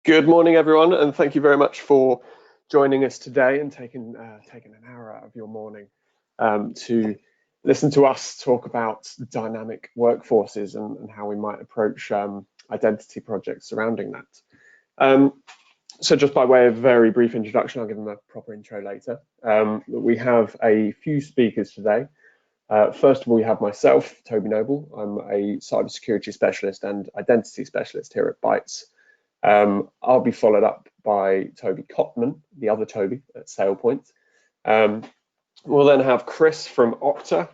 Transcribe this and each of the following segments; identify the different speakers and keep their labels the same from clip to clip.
Speaker 1: Good morning, everyone, and thank you very much for joining us today and taking an hour out of your morning to listen to us talk about dynamic workforces and how we might approach identity projects surrounding that. So just by way of very brief introduction, I'll give them a proper intro later. We have a few speakers today. First of all, we have myself, Toby Noble. I'm a cybersecurity specialist and identity specialist here at Bytes. I'll be followed up by Toby Cotman, the other Toby at SailPoint. We'll then have Chris from Okta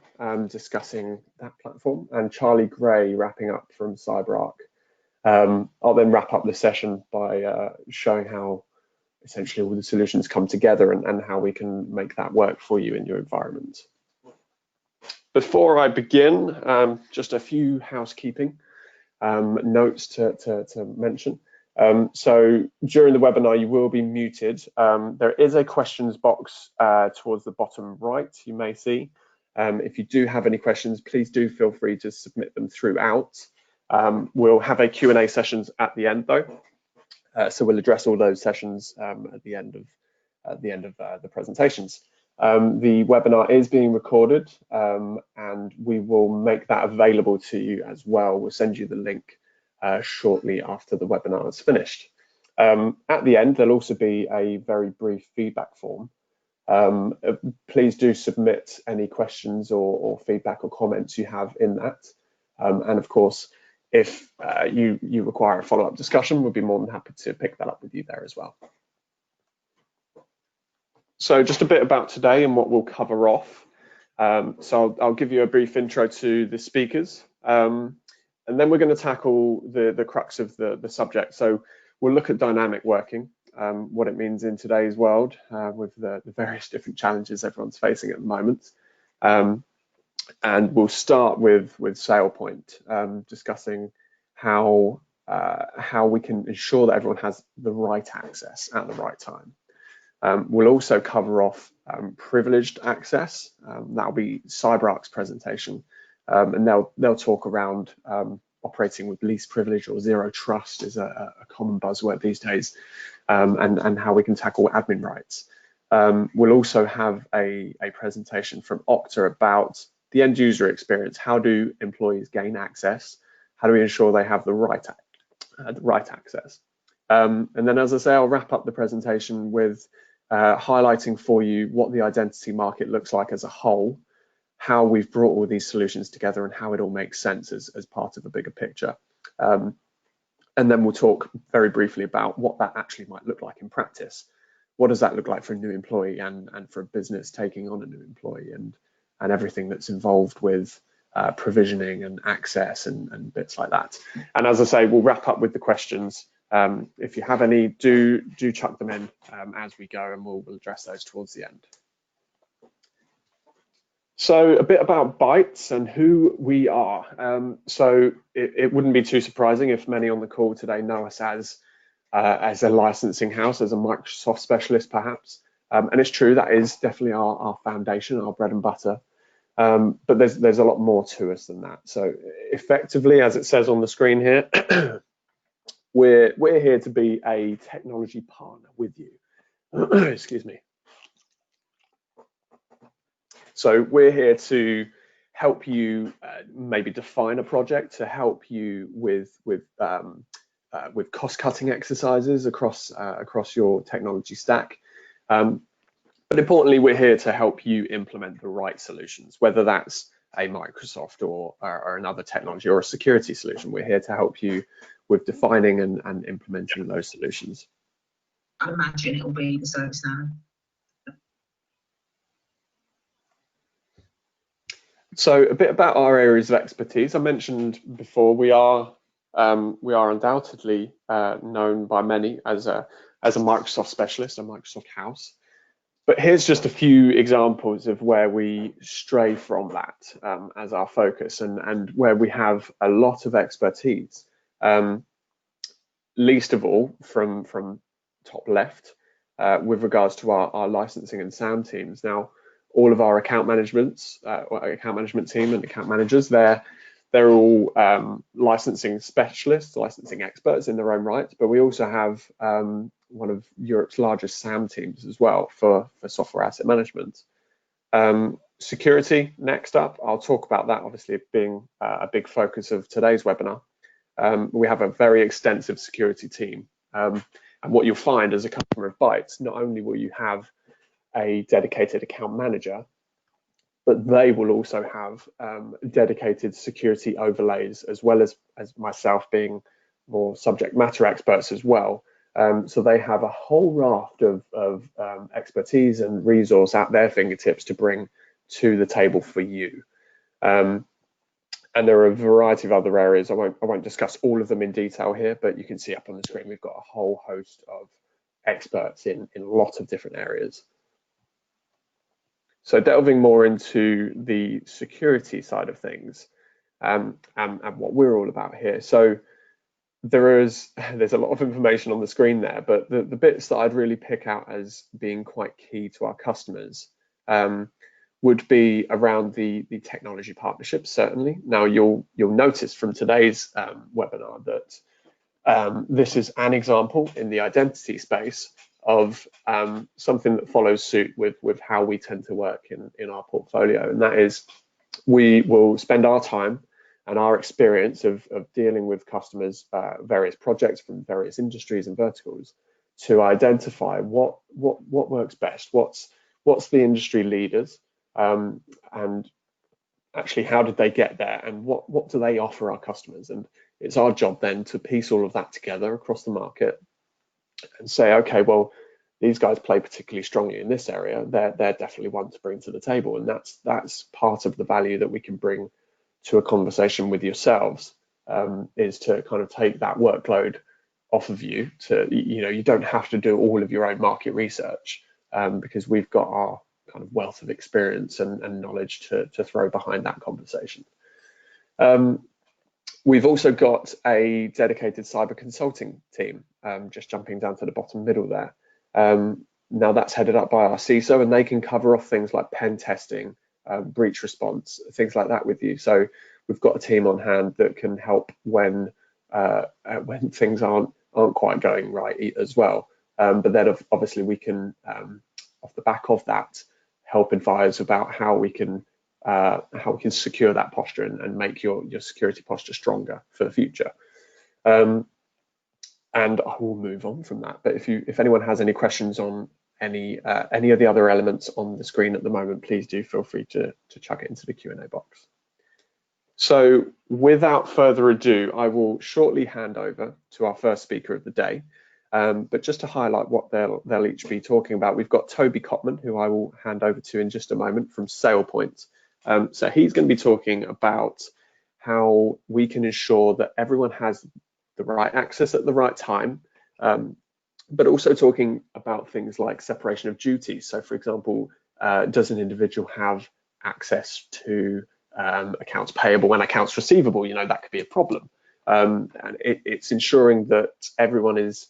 Speaker 1: discussing that platform, and Charlie Gray wrapping up from CyberArk. I'll then wrap up the session by showing how essentially all the solutions come together and how we can make that work for you in your environment. Before I begin, just a few housekeeping notes to mention. So during the webinar, you will be muted. There is a questions box towards the bottom right, you may see. If you do have any questions, please do feel free to submit them throughout. We'll have a Q&A sessions at the end though. So we'll address all those sessions at the end of the presentations. The webinar is being recorded and we will make that available to you as well. We'll send you the link shortly after the webinar is finished. At the end, there'll also be a very brief feedback form. Please do submit any questions or feedback or comments you have in that. And of course, if you require a follow-up discussion, we'll be more than happy to pick that up with you there as well. So just a bit about today and what we'll cover off. So I'll give you a brief intro to the speakers. And then we're going to tackle the crux of the subject. So we'll look at dynamic working, what it means in today's world with the various different challenges everyone's facing at the moment. And we'll start with SailPoint, discussing how we can ensure that everyone has the right access at the right time. We'll also cover off privileged access. That'll be CyberArk's presentation. And they'll talk around operating with least privilege or zero trust is a common buzzword these days, and how we can tackle admin rights. We'll also have a presentation from Okta about the end user experience. How do employees gain access? How do we ensure they have the right access? And then, as I say, I'll wrap up the presentation with highlighting for you what the identity market looks like as a whole, how we've brought all these solutions together and how it all makes sense as part of a bigger picture. And then we'll talk very briefly about what that actually might look like in practice. What does that look like for a new employee and for a business taking on a new employee and everything that's involved with provisioning and access and bits like that. And as I say, we'll wrap up with the questions. If you have any, do chuck them in as we go, and we'll address those towards the end. So a bit about Bytes and who we are. So it wouldn't be too surprising if many on the call today know us as a licensing house, as a Microsoft specialist perhaps. And it's true, that is definitely our foundation, our bread and butter. But there's a lot more to us than that. So effectively, as it says on the screen here, we're here to be a technology partner with you. Excuse me. So we're here to help you maybe define a project, to help you with cost-cutting exercises across your technology stack. But importantly, we're here to help you implement the right solutions, whether that's a Microsoft or another technology or a security solution. We're here to help you with defining and implementing those solutions.
Speaker 2: I imagine it'll be the service now.
Speaker 1: So a bit about our areas of expertise. I mentioned before, we are undoubtedly known by many as a Microsoft specialist, a Microsoft house. But here's just a few examples of where we stray from that as our focus and where we have a lot of expertise. Least of all from top left with regards to our licensing and sound teams. Now, all of our account management team and account managers, they're They're all licensing specialists, licensing experts in their own right, but we also have one of Europe's largest SAM teams as well for software asset management. Security, next up, I'll talk about that obviously being a big focus of today's webinar. We have a very extensive security team. And what you'll find as a customer of Bytes, not only will you have a dedicated account manager, but they will also have dedicated security overlays, as well as myself being more subject matter experts as well. So they have a whole raft of expertise and resource at their fingertips to bring to the table for you. And there are a variety of other areas. I won't discuss all of them in detail here, but you can see up on the screen we've got a whole host of experts in a lot of different areas. So delving more into the security side of things, and what we're all about here. So there's a lot of information on the screen there, but the bits that I'd really pick out as being quite key to our customers would be around the technology partnerships, certainly. Now you'll notice from today's webinar that this is an example in the identity space of something that follows suit with how we tend to work in our portfolio, and that is we will spend our time and our experience of dealing with customers, various projects from various industries and verticals, to identify what works best, what's the industry leaders, and actually how did they get there, and what do they offer our customers. And it's our job then to piece all of that together across the market and say, okay, well, these guys play particularly strongly in this area. They're definitely one to bring to the table, and that's part of the value that we can bring to a conversation with yourselves, is to kind of take that workload off of you. You don't have to do all of your own market research, because we've got our kind of wealth of experience and knowledge to throw behind that conversation. We've also got a dedicated cyber consulting team, just jumping down to the bottom middle there. Now that's headed up by our CISO, and they can cover off things like pen testing, breach response, things like that with you. So we've got a team on hand that can help when things aren't quite going right as well. But then obviously we can, off the back of that, help advise about how we can secure that posture and make your security posture stronger for the future. And I will move on from that. But if anyone has any questions on any of the other elements on the screen at the moment, please do feel free to chuck it into the Q&A box. So without further ado, I will shortly hand over to our first speaker of the day. But just to highlight what they'll each be talking about, we've got Toby Cotman, who I will hand over to in just a moment, from SailPoint. So he's going to be talking about how we can ensure that everyone has the right access at the right time, but also talking about things like separation of duties. So for example, does an individual have access to accounts payable and accounts receivable? That could be a problem. And it's ensuring that everyone is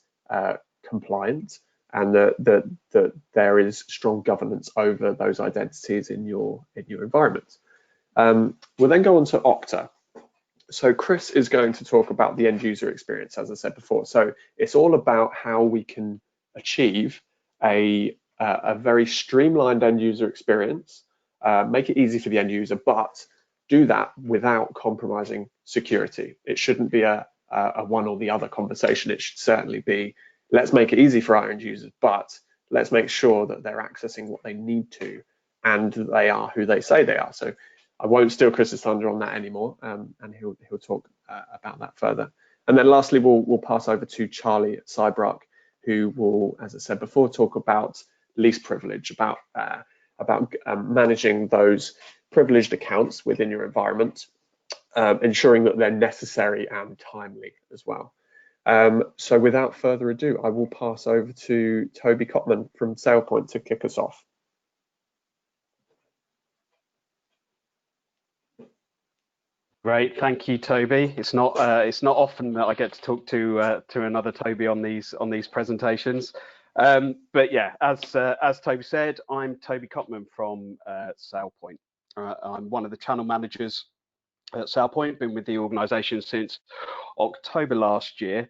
Speaker 1: compliant, and that there is strong governance over those identities in your environment. We'll then go on to Okta. So Chris is going to talk about the end user experience, as I said before. So it's all about how we can achieve a very streamlined end user experience, make it easy for the end user, but do that without compromising security. It shouldn't be a one or the other conversation. It should certainly be, let's make it easy for our end users, but let's make sure that they're accessing what they need to, and they are who they say they are. So I won't steal Chris's thunder on that anymore, and he'll talk about that further. And then lastly, we'll pass over to Charlie at CyberArk, who will, as I said before, talk about least privilege, about managing those privileged accounts within your environment, ensuring that they're necessary and timely as well. So without further ado, I will pass over to Toby Cotman from SailPoint to kick us off.
Speaker 3: Great, thank you, Toby. It's not often that I get to talk to another Toby on these presentations, but yeah, as Toby said, I'm Toby Cotman from SailPoint. I'm one of the channel managers at SailPoint, been with the organisation since October last year.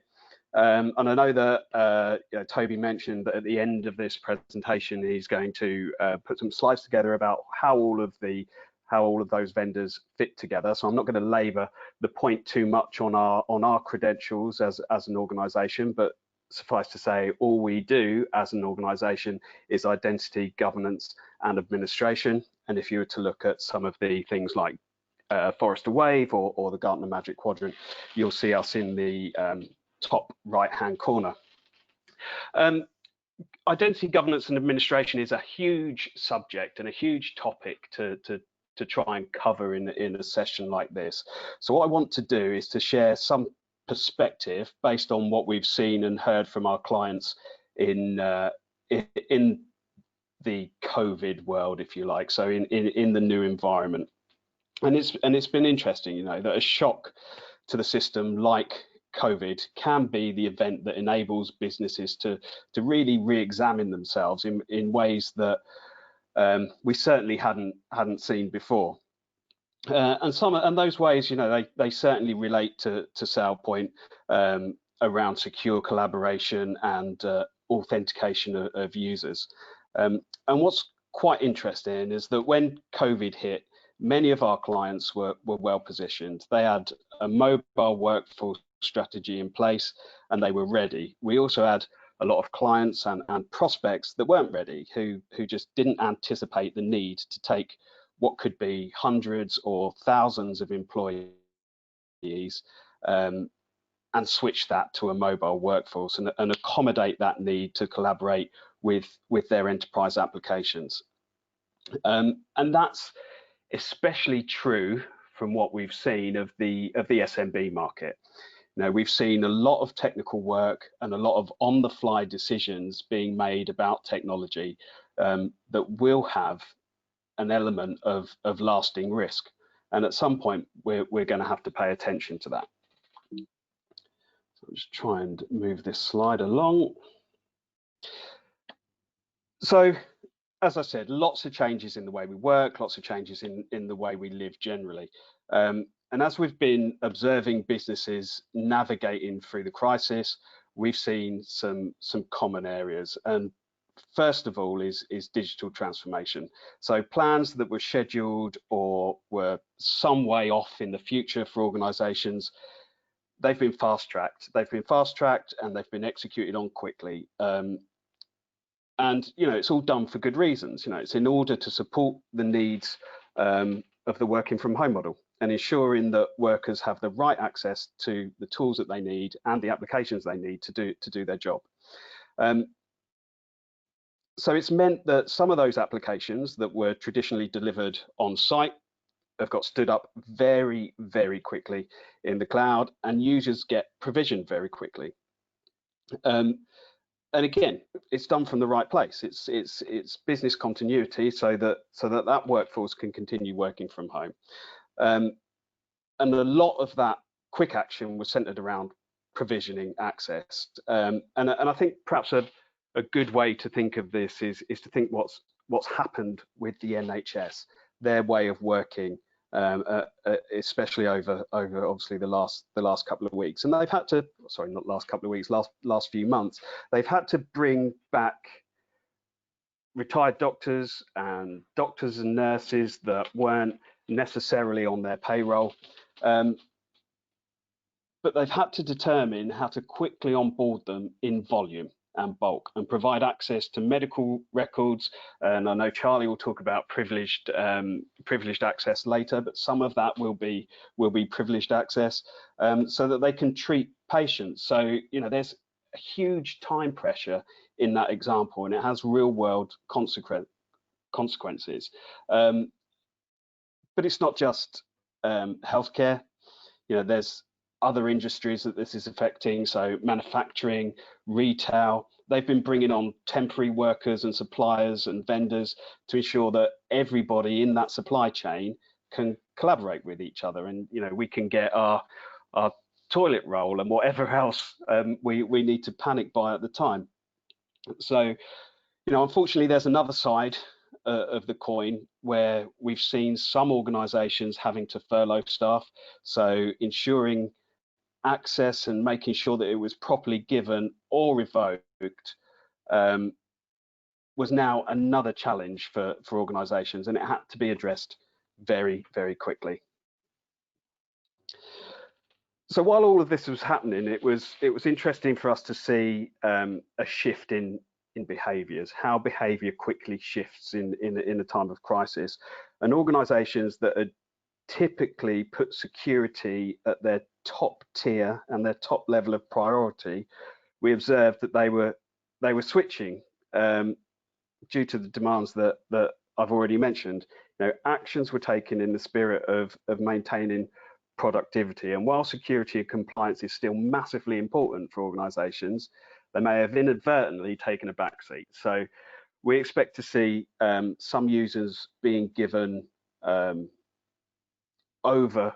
Speaker 3: And I know that Toby mentioned that at the end of this presentation, he's going to put some slides together about how all of those vendors fit together. So I'm not going to labour the point too much on our credentials as an organisation, but suffice to say, all we do as an organisation is identity, governance, and administration. And if you were to look at some of the things like Forrester Wave or the Gartner Magic Quadrant, you'll see us in the top right-hand corner. Identity governance and administration is a huge subject and a huge topic to try and cover in a session like this. So what I want to do is to share some perspective based on what we've seen and heard from our clients in the COVID world, if you like, so in the new environment. And it's been interesting, that a shock to the system like COVID can be the event that enables businesses to really re-examine themselves in ways that we certainly hadn't seen before. And those ways, they certainly relate to SailPoint around secure collaboration and authentication of users. And what's quite interesting is that when COVID hit, many of our clients were well positioned. They had a mobile workforce strategy in place and they were ready. We also had a lot of clients and prospects that weren't ready, who just didn't anticipate the need to take what could be hundreds or thousands of employees and switch that to a mobile workforce and accommodate that need to collaborate with their enterprise applications. And that's especially true from what we've seen of the SMB market. We've seen a lot of technical work and a lot of on-the-fly decisions being made about technology that will have an element of lasting risk. And at some point, we're going to have to pay attention to that. So I'll just try and move this slide along. So, as I said, lots of changes in the way we work, lots of changes in the way we live generally. And as we've been observing businesses navigating through the crisis, we've seen some common areas. And first of all is digital transformation. So plans that were scheduled or were some way off in the future for organizations, they've been fast-tracked. They've been fast-tracked and they've been executed on quickly. And it's all done for good reasons. It's in order to support the needs of the working from home model and ensuring that workers have the right access to the tools that they need and the applications they need to do their job. So it's meant that some of those applications that were traditionally delivered on site have got stood up very, very quickly in the cloud, and users get provisioned very quickly. And again, it's done from the right place. It's business continuity so that workforce can continue working from home. And a lot of that quick action was centered around provisioning access. And I think perhaps a good way to think of this is to think what's happened with the NHS, their way of working, especially over obviously the last couple of weeks. And they've had to, sorry, not last couple of weeks, last few months, they've had to bring back retired doctors and nurses that weren't necessarily on their payroll. But they've had to determine how to quickly onboard them in volume and bulk and provide access to medical records. And I know Charlie will talk about privileged access later, but some of that will be privileged access so that they can treat patients. So there's a huge time pressure in that example, and it has real world consequences. But it's not just healthcare. There's other industries that this is affecting, so manufacturing, retail. They've been bringing on temporary workers and suppliers and vendors to ensure that everybody in that supply chain can collaborate with each other, and we can get our toilet roll and whatever else we need to panic buy at the time. So unfortunately there's another side of the coin, where we've seen some organisations having to furlough staff, so ensuring access and making sure that it was properly given or revoked was now another challenge for organisations, and it had to be addressed very, very quickly. So while all of this was happening, it was interesting for us to see a shift in behaviours, how behaviour quickly shifts in a time of crisis, and organisations that had typically put security at their top tier and their top level of priority, we observed that they were switching due to the demands that I've already mentioned. You know, actions were taken in the spirit of maintaining productivity, and while security and compliance is still massively important for organisations, they may have inadvertently taken a backseat. So we expect to see some users being given over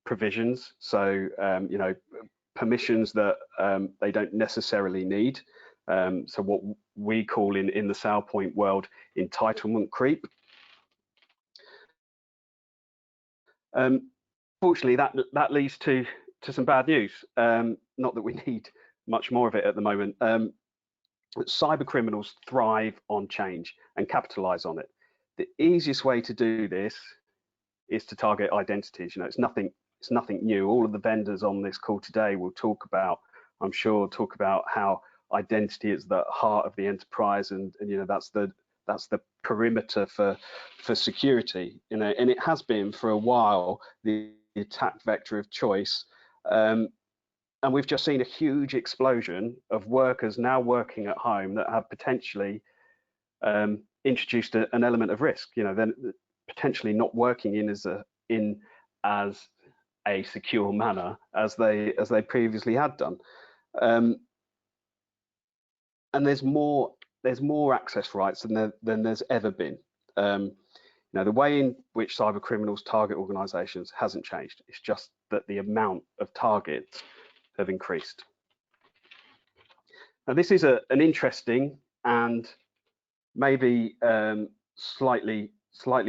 Speaker 3: provisions, so you know, permissions that they don't necessarily need. So what we call in the SailPoint world entitlement creep. Fortunately, that leads to some bad news. Not that we need much more of it at the moment. Cyber criminals thrive on change and capitalize on it. The easiest way to do this is to target identities. You know, it's nothing new. All of the vendors on this call today will talk about, I'm sure, how identity is the heart of the enterprise, and you know, that's the perimeter for security. You know, and it has been for a while the attack vector of choice. And we've just seen a huge explosion of workers now working at home that have potentially introduced an element of risk. You know, then potentially not working in as a secure manner as they previously had done. And there's more access rights than there's ever been. You know, the way in which cyber criminals target organisations hasn't changed. It's just that the amount of targets have increased. Now, this is an interesting and maybe slightly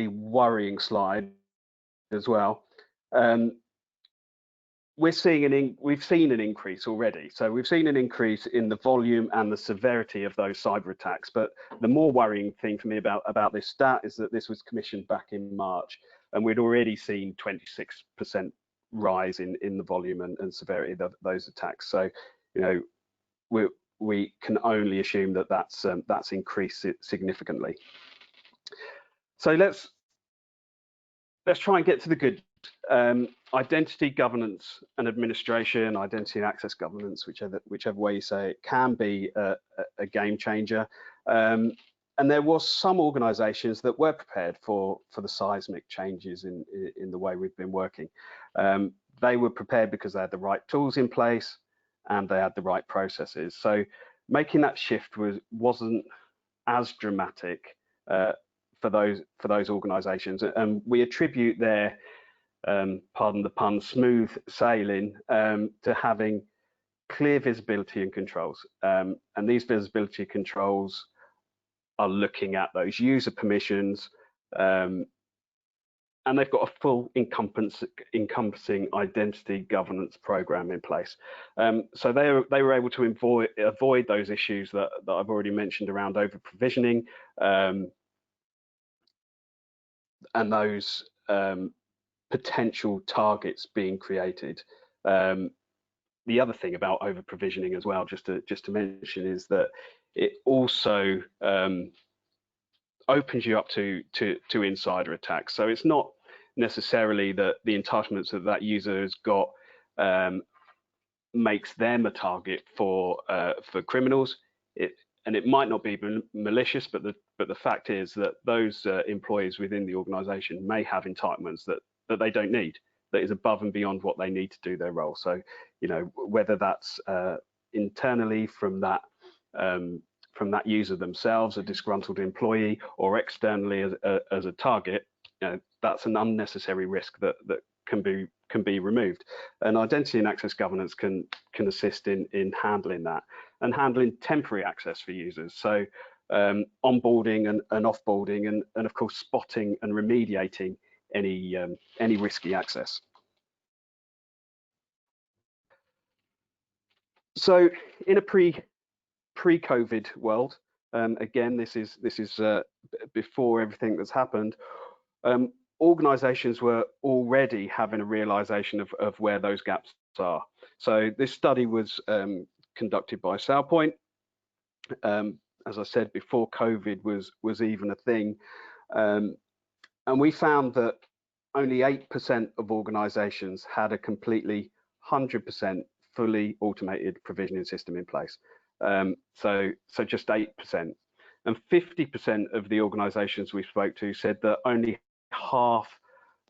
Speaker 3: worrying slide as well. We've seen an increase already. So we've seen an increase in the volume and the severity of those cyber attacks. But the more worrying thing for me about this stat is that this was commissioned back in March, and we'd already seen 26% rise in the volume and severity of those attacks. So, you know, we can only assume that that's increased significantly. So let's try and get to the good. Identity governance and administration, identity and access governance, whichever way you say it, can be a game changer. And there was some organisations that were prepared for the seismic changes in the way we've been working. They were prepared because they had the right tools in place and they had the right processes. So making that shift wasn't as dramatic for those organisations, and we attribute their pardon the pun, smooth sailing to having clear visibility and controls. And these visibility controls are looking at those user permissions, and they've got a full encompassing identity governance program in place. So they were able to avoid those issues that I've already mentioned around over provisioning and those potential targets being created. The other thing about over provisioning as well, just to mention, is that it also opens you up to insider attacks. So it's not necessarily that the entitlements that user has got makes them a target for criminals. And it might not be malicious, but the fact is that those employees within the organisation may have entitlements that they don't need, that is above and beyond what they need to do their role. So, you know, whether that's internally from that user themselves, a disgruntled employee, or externally as a target, you know, that's an unnecessary risk that can be removed. And identity and access governance can assist in handling that and handling temporary access for users. So onboarding and offboarding, and of course spotting and remediating any risky access. So in a pre-COVID world, again, this is before everything that's happened, organizations were already having a realization of where those gaps are. So this study was conducted by SailPoint, as I said, before COVID was even a thing, and we found that only 8% of organizations had a completely 100% fully automated provisioning system in place. So just 8%. And 50% of the organizations we spoke to said that only half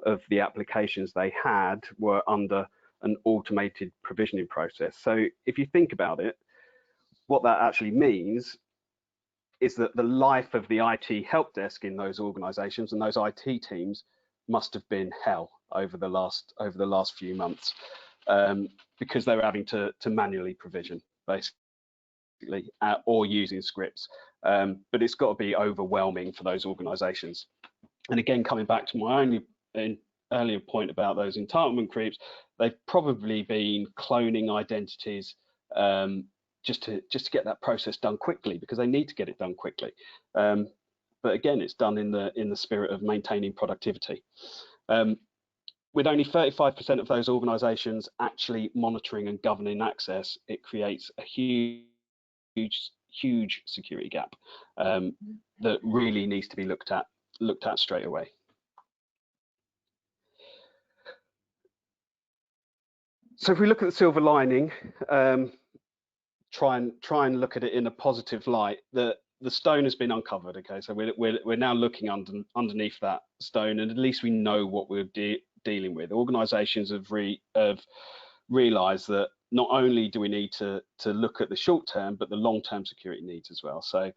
Speaker 3: of the applications they had were under an automated provisioning process. So if you think about it, what that actually means is that the life of the IT help desk in those organizations and those IT teams must have been hell over the last few months, because they were having to manually provision, basically, or using scripts. But it's got to be overwhelming for those organizations. And again, coming back to my earlier point about those entitlement creeps, they've probably been cloning identities just to get that process done quickly, because they need to get it done quickly. But again, it's done in the spirit of maintaining productivity. With only 35% of those organizations actually monitoring and governing access, it creates a huge security gap that really needs to be looked at straight away. So if we look at the silver lining, try and look at it in a positive light, the stone has been uncovered. Okay, so we're now looking underneath that stone, and at least we know what we're dealing with. Organizations have realized that not only do we need to look at the short term, but the long-term security needs as well. So,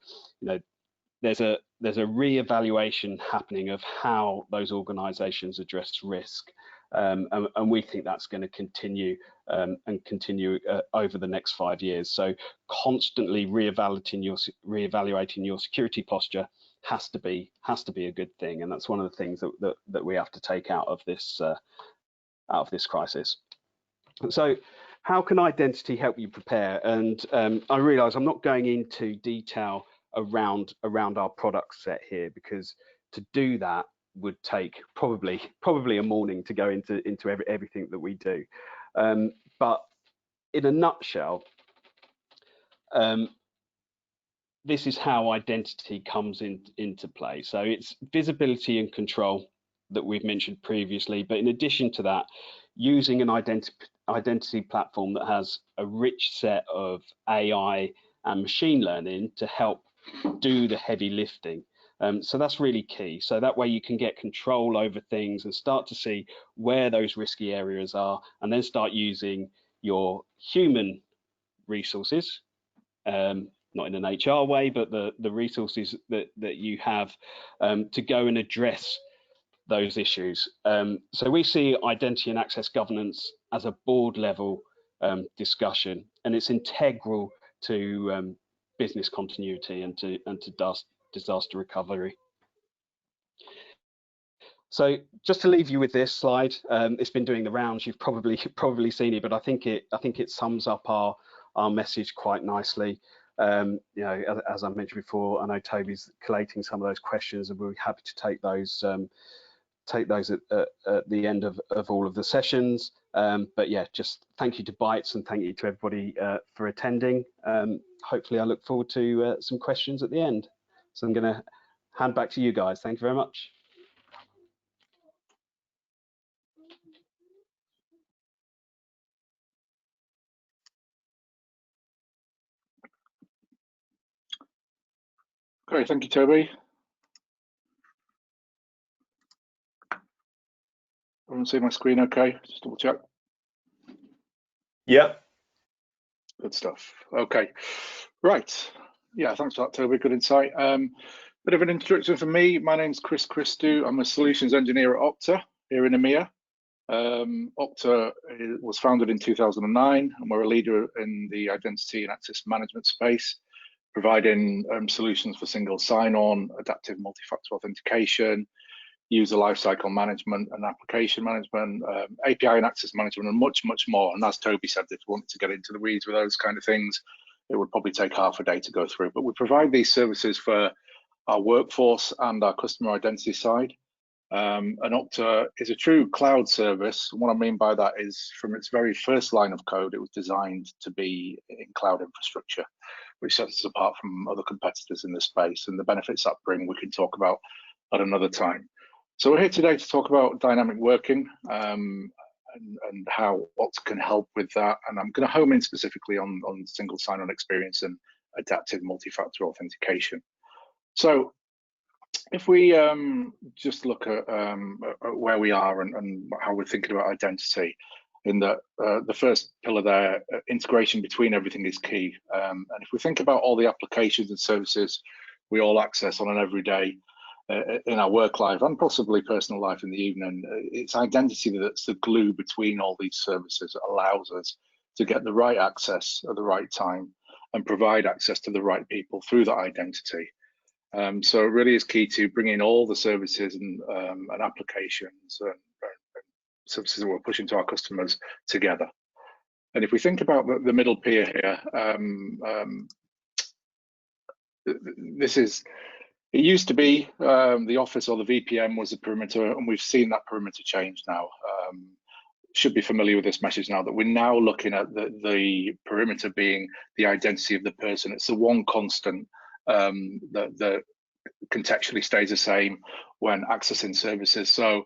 Speaker 3: there's a re-evaluation happening of how those organizations address risk, and we think that's going to continue and continue over the next 5 years. So constantly re-evaluating your security posture has to be a good thing, and that's one of the things that we have to take out of this crisis. So how can identity help you prepare? And I realize I'm not going into detail around our product set here, because to do that would take probably a morning to go into everything that we do. But in a nutshell, this is how identity comes into play. So it's visibility and control that we've mentioned previously, but in addition to that, using an identity platform that has a rich set of AI and machine learning to help do the heavy lifting. So that's really key. So that way you can get control over things and start to see where those risky areas are, and then start using your human resources, not in an HR way, but the resources that you have to go and address those issues. So we see identity and access governance as a board level discussion, and it's integral to business continuity and to disaster recovery. So just to leave you with this slide, it's been doing the rounds. You've probably seen it, but I think it sums up our message quite nicely. As I mentioned before, I know Toby's collating some of those questions, and we're happy to take those at the end of all of the sessions. But yeah, just thank you to Bytes, and thank you to everybody for attending. Hopefully I look forward to some questions at the end. So I'm going to hand back to you guys. Thank you very much.
Speaker 4: Great, thank you, Toby. Everyone see my screen okay? Just double check.
Speaker 1: Yeah.
Speaker 4: Good stuff. Okay, right. Yeah, thanks for that, Toby. Good insight. Bit of an introduction for me. My name's Chris Christou. I'm a solutions engineer at Okta here in EMEA. Okta was founded in 2009, and we're a leader in the identity and access management space. providing solutions for single sign-on, adaptive multi-factor authentication, user lifecycle management and application management, API and access management, and much, much more. And as Toby said, if we wanted to get into the weeds with those kind of things, it would probably take half a day to go through. But we provide these services for our workforce and our customer identity side. And Okta is a true cloud service. What I mean by that is from its very first line of code, it was designed to be in cloud infrastructure, which sets us apart from other competitors in the space. And the benefits that bring, we can talk about at another time. So we're here today to talk about dynamic working and how Okta can help with that. And I'm going to home in specifically on single sign-on experience and adaptive multi-factor authentication. So if we just look at where we are and how we're thinking about identity, in the first pillar there, integration between everything is key. And if we think about all the applications and services we all access on an everyday in our work life and possibly personal life in the evening, it's identity that's the glue between all these services that allows us to get the right access at the right time and provide access to the right people through that identity. So it really is key to bringing all the services and applications and services that we're pushing to our customers together. And if we think about the middle pier here, it used to be the office or the VPN was the perimeter, and we've seen that perimeter change now. Should be familiar with this message now that we're now looking at the perimeter being the identity of the person. It's the one constant that contextually stays the same when accessing services. So,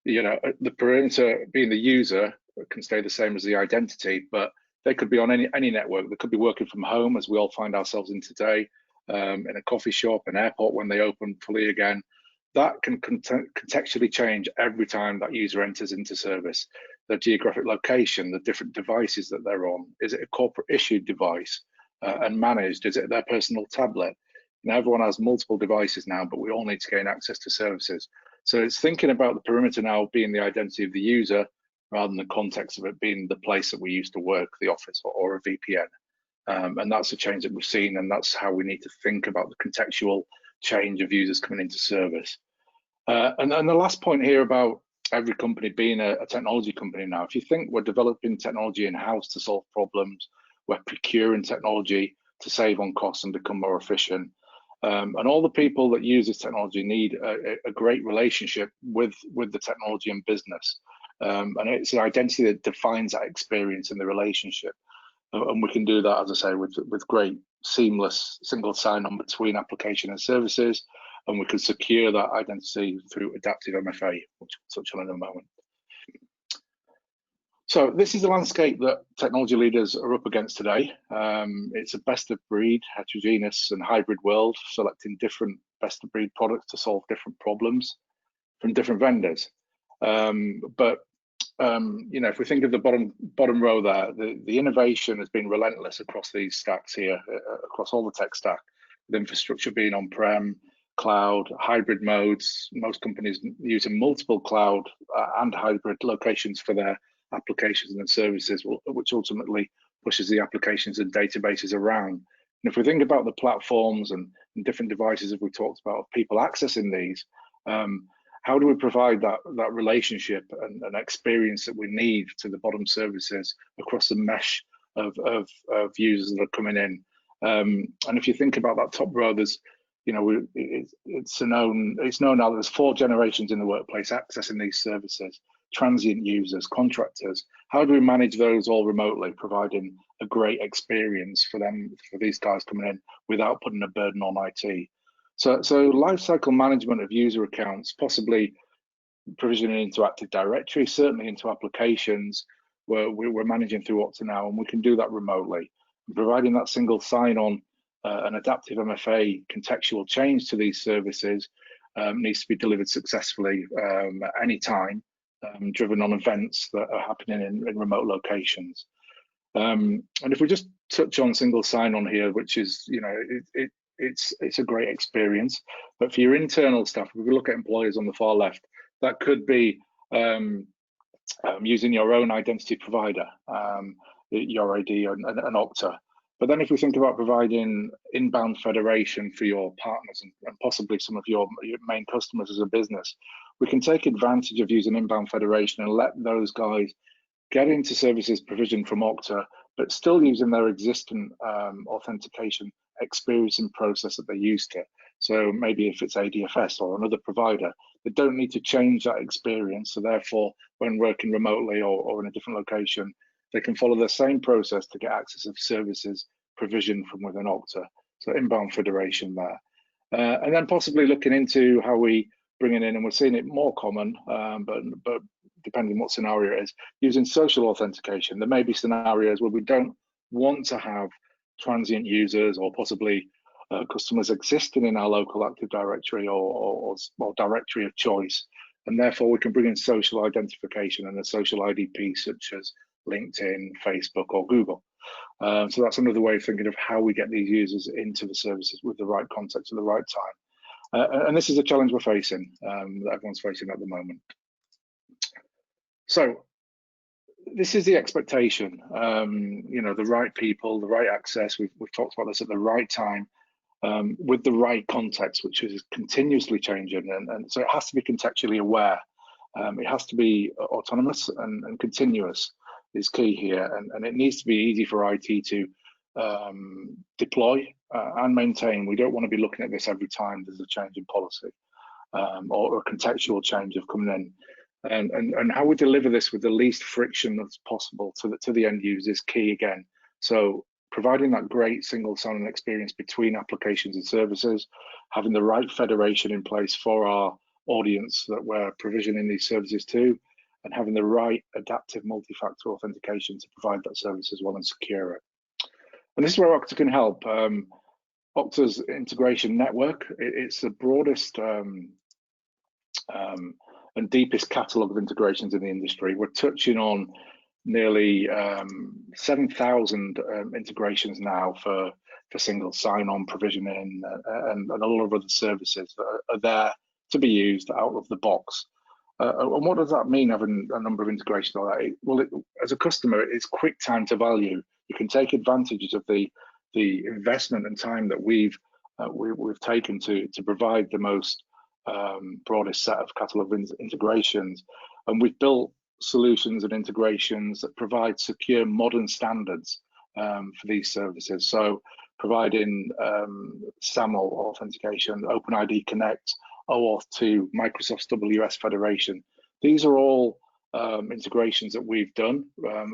Speaker 4: you know, the perimeter being the user can stay the same as the identity, but they could be on any network. They could be working from home, as we all find ourselves in today, in a coffee shop, an airport when they open fully again. That can contextually change every time that user enters into service. Their geographic location, the different devices that they're on. Is it a corporate issued device and managed? Is it their personal tablet? You know, everyone has multiple devices now, but we all need to gain access to services. So it's thinking about the perimeter now being the identity of the user rather than the context of it being the place that we used to work, the office or a VPN. And that's a change that we've seen, and that's how we need to think about the contextual change of users coming into service. And the last point here about every company being a technology company now, if you think we're developing technology in-house to solve problems, we're procuring technology to save on costs and become more efficient. And all the people that use this technology need a great relationship with the technology and business. And it's an identity that defines that experience in the relationship. And we can do that, as I say, with great seamless single sign-on between application and services. And we can secure that identity through adaptive MFA, which we'll touch on in a moment. So this is the landscape that technology leaders are up against today. It's a best of breed, heterogeneous and hybrid world, selecting different best of breed products to solve different problems from different vendors. You know, if we think of the bottom row there, the innovation has been relentless across these stacks here, across all the tech stack, with infrastructure being on-prem, cloud, hybrid modes, most companies using multiple cloud and hybrid locations for their applications and services, which ultimately pushes the applications and databases around. And if we think about the platforms and different devices that we talked about, people accessing these, how do we provide that relationship and experience that we need to the bottom services across the mesh of users that are coming in? And if you think about that top row, there's, you know, it's known now that there's 4 generations in the workplace accessing these services, transient users, contractors. How do we manage those all remotely, providing a great experience for these guys coming in without putting a burden on IT? So lifecycle management of user accounts, possibly provisioning into Active Directory, certainly into applications where we're managing through Okta now, and we can do that remotely. And providing that single sign-on and adaptive MFA contextual change to these services needs to be delivered successfully at any time, driven on events that are happening in remote locations. And if we just touch on single sign-on here, which is, you know, it's a great experience, but for your internal staff, if we look at employers on the far left, that could be using your own identity provider, your ID and Okta. But then if we think about providing inbound federation for your partners and possibly some of your main customers as a business, we can take advantage of using inbound federation and let those guys get into services provisioned from Okta, but still using their existing authentication experience and process that they're used to. So maybe if it's ADFS or another provider, they don't need to change that experience. So therefore, when working remotely or in a different location, they can follow the same process to get access of services provisioned from within Okta. So inbound federation there. And then possibly looking into how we bring it in, and we're seeing it more common, but depending on what scenario it is, using social authentication. There may be scenarios where we don't want to have transient users or possibly customers existing in our local Active Directory or directory of choice, and therefore we can bring in social identification and a social IDP such as LinkedIn, Facebook, or Google. So that's another way of thinking of how we get these users into the services with the right context at the right time. And this is a challenge we're facing, that everyone's facing at the moment. So this is the expectation, the right people, the right access. We've talked about this at the right time, with the right context, which is continuously changing. And so it has to be contextually aware. It has to be autonomous and continuous is key here. And it needs to be easy for IT to deploy and maintain. We don't want to be looking at this every time there's a change in policy or a contextual change of coming in. And how we deliver this with the least friction as possible to the end user is key again. So providing that great single sign-on experience between applications and services, having the right federation in place for our audience that we're provisioning these services to, and having the right adaptive multi-factor authentication to provide that service as well and secure it. And this is where Okta can help. Okta's integration network, it's the broadest and deepest catalogue of integrations in the industry. We're touching on nearly 7,000 integrations now for single sign-on provisioning and a lot of other services that are there to be used out of the box. And what does that mean, having a number of integrations like that? Well, as a customer, it's quick time to value. You can take advantage of the investment and time that we've taken to provide the most broadest set of catalog integrations, and we've built solutions and integrations that provide secure modern standards for these services. So providing SAML authentication, OpenID Connect, OAuth 2, Microsoft's WS Federation. These are all integrations that we've done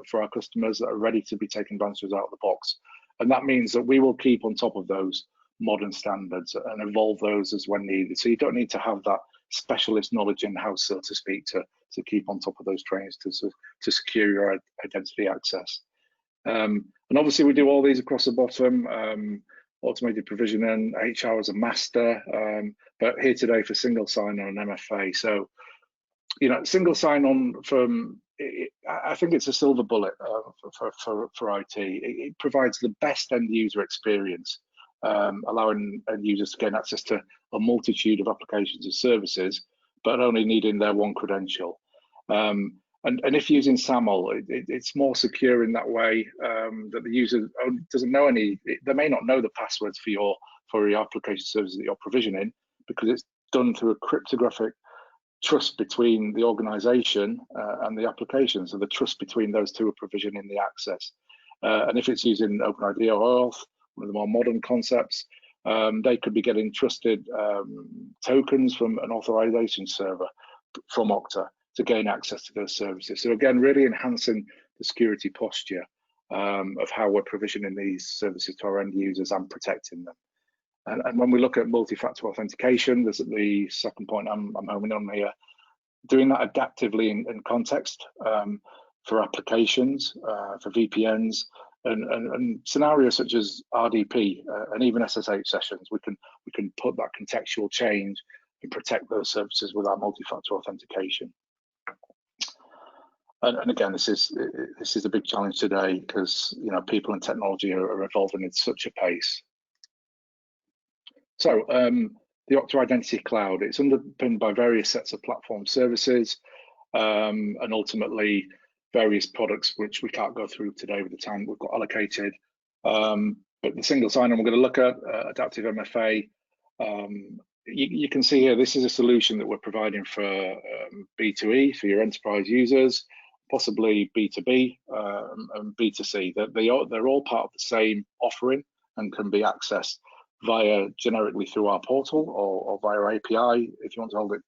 Speaker 4: for our customers that are ready to be taken advantage of out of the box. And that means that we will keep on top of those modern standards and evolve those as when needed. So you don't need to have that specialist knowledge in-house, so to speak, to keep on top of those trains to secure your identity access. And obviously we do all these across the bottom, automated provisioning, HR as a master, but here today for single sign-on and MFA. So, single sign-on I think it's a silver bullet for IT. It provides the best end user experience, allowing end users to gain access to a multitude of applications and services, but only needing their one credential. And if using SAML, it's more secure in that way that the user doesn't know they may not know the passwords for your application services that you're provisioning, because it's done through a cryptographic trust between the organization and the application. So the trust between those two are provisioning the access. And if it's using OpenID or OAuth, one of the more modern concepts, they could be getting trusted tokens from an authorization server from Okta to gain access to those services. So again, really enhancing the security posture of how we're provisioning these services to our end users and protecting them. And when we look at multi-factor authentication, there's the second point I'm homing on here, doing that adaptively in context for applications, for VPNs, and scenarios such as RDP and even SSH sessions. We can put that contextual change and protect those services with our multi-factor authentication. And again, this is a big challenge today because people and technology are evolving at such a pace. So the Okta Identity Cloud, it's underpinned by various sets of platform services and ultimately various products which we can't go through today with the time we've got allocated. But the single sign-on we're going to look at, adaptive MFA, you can see here, this is a solution that we're providing for B2E, for your enterprise users, possibly B2B and B2C. They're all part of the same offering and can be accessed via generically through our portal or via API if you want to hold it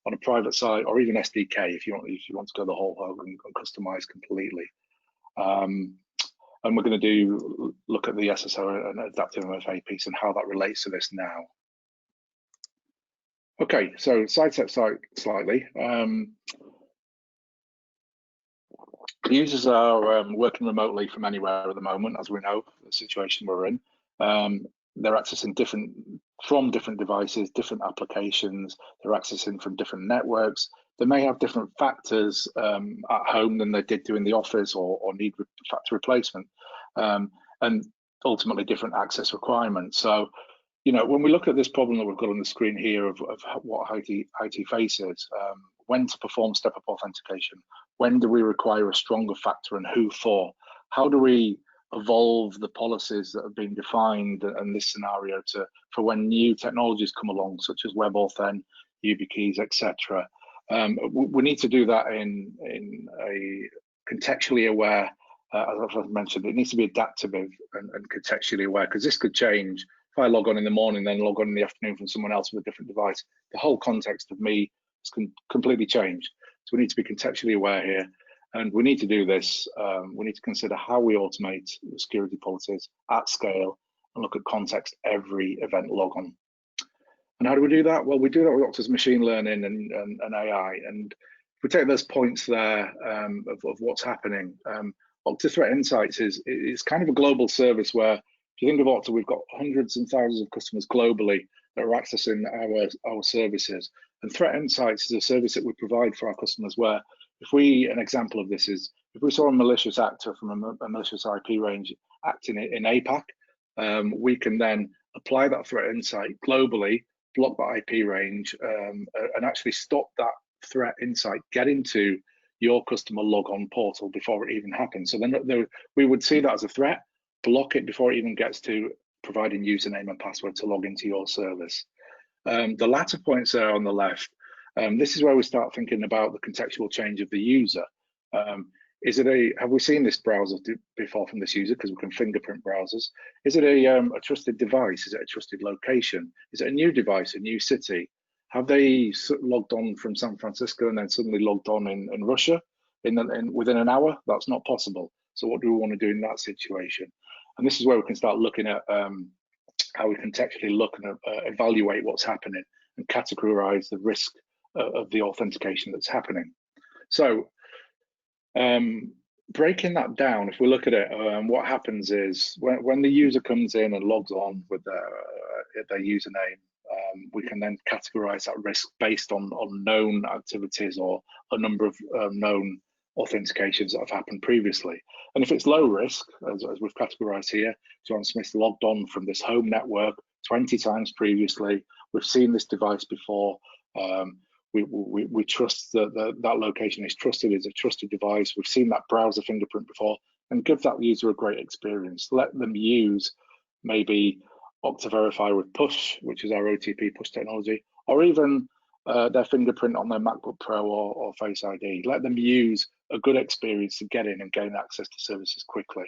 Speaker 4: on a private site, or even SDK if you want to go the whole hog and customize completely. And we're going to look at the SSO and adaptive MFA piece and how that relates to this now. Okay, so sidestep slightly. Users are working remotely from anywhere at the moment, as we know, the situation we're in. They're accessing from different devices, different applications. They're accessing from different networks. They may have different factors at home than they did do in the office, or need factor replacement, and ultimately different access requirements. So, you know, when we look at this problem that we've got on the screen here of what IT faces, when to perform step-up authentication, when do we require a stronger factor and who for? How do we evolve the policies that have been defined in this scenario for when new technologies come along, such as WebAuthn, YubiKeys, etc. We need to do that in a contextually aware, as I've mentioned, it needs to be adaptive and contextually aware, because this could change. If I log on in the morning, then log on in the afternoon from someone else with a different device, the whole context of me has completely changed. So we need to be contextually aware here. And we need to do this. We need to consider how we automate the security policies at scale and look at context every event log on. And how do we do that? Well, we do that with Okta's machine learning and AI. And if we take those points there of what's happening, Okta Threat Insights is kind of a global service where, if you think of Okta, we've got hundreds and thousands of customers globally that are accessing our services. And Threat Insights is a service that we provide for our customers where, an example of this is, if we saw a malicious actor from a malicious IP range acting in APAC, we can then apply that threat insight globally, block that IP range, and actually stop that threat insight getting to your customer logon portal before it even happens. So then we would see that as a threat, block it before it even gets to providing username and password to log into your service. The latter points there on the left, this is where we start thinking about the contextual change of the user. Have we seen this browser before from this user? Because we can fingerprint browsers. Is it a trusted device? Is it a trusted location? Is it a new device, a new city? Have they logged on from San Francisco and then suddenly logged on in Russia within an hour? That's not possible. So what do we want to do in that situation? And this is where we can start looking at how we contextually look and evaluate what's happening and categorize the risk of the authentication that's happening. So breaking that down, if we look at it, what happens is when the user comes in and logs on with their username, we can then categorize that risk based on known activities or a number of known authentications that have happened previously. And if it's low risk, as we've categorized here, John Smith logged on from this home network 20 times previously, we've seen this device before, we trust that location is trusted, is a trusted device, we've seen that browser fingerprint before, and give that user a great experience. Let them use maybe Okta Verify with push, which is our OTP push technology, or even their fingerprint on their MacBook Pro or Face ID. Let them use a good experience to get in and gain access to services quickly.